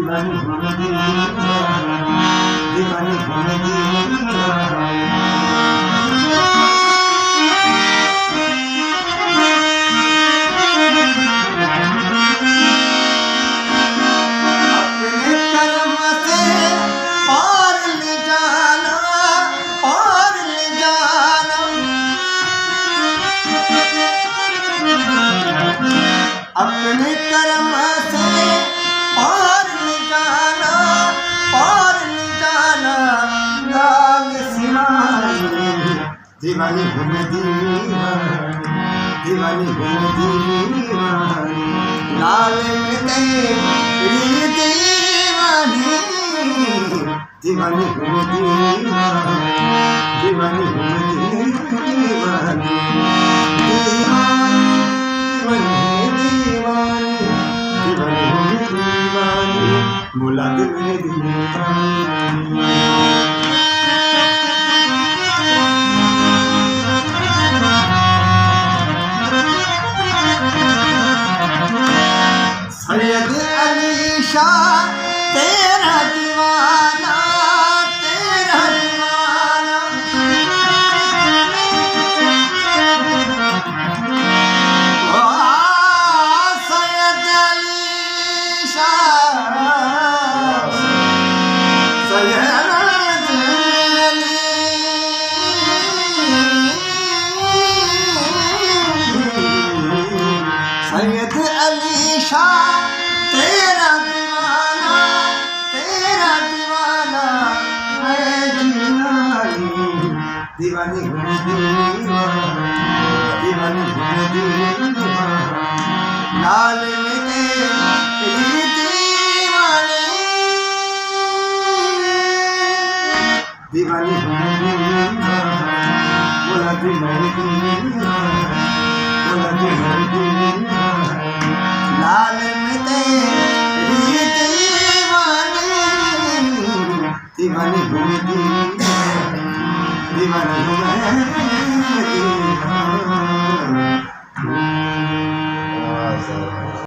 दीवानी हूँ मैं दीवानी हूँ मैं दीवानी। अपने कर्म से पार जाना लाल सिवानी। दीवानी हूँ मैं दीवानी हूँ मैं दीवानी। लाल में तेरी दीवानी दीवानी हूँ मैं दीवानी हूँ मैं दीवानी। मुला दिल में सैयद अली शाह तेरा दीवाना तेरा दीवाना। सैयद अली शाह सैयद अली शाह तेरा दीवाना है दीवानी। दीवानी हूँ मैं दीवानी हूँ मैं दीवानी। लाल में तेरी दीवानी दीवानी हूँ मैं बोला दीवानी बोला दीवानी। लाल में तेरी दीवानी हूँ मैं दीवानी हूँ मैं दीवानी।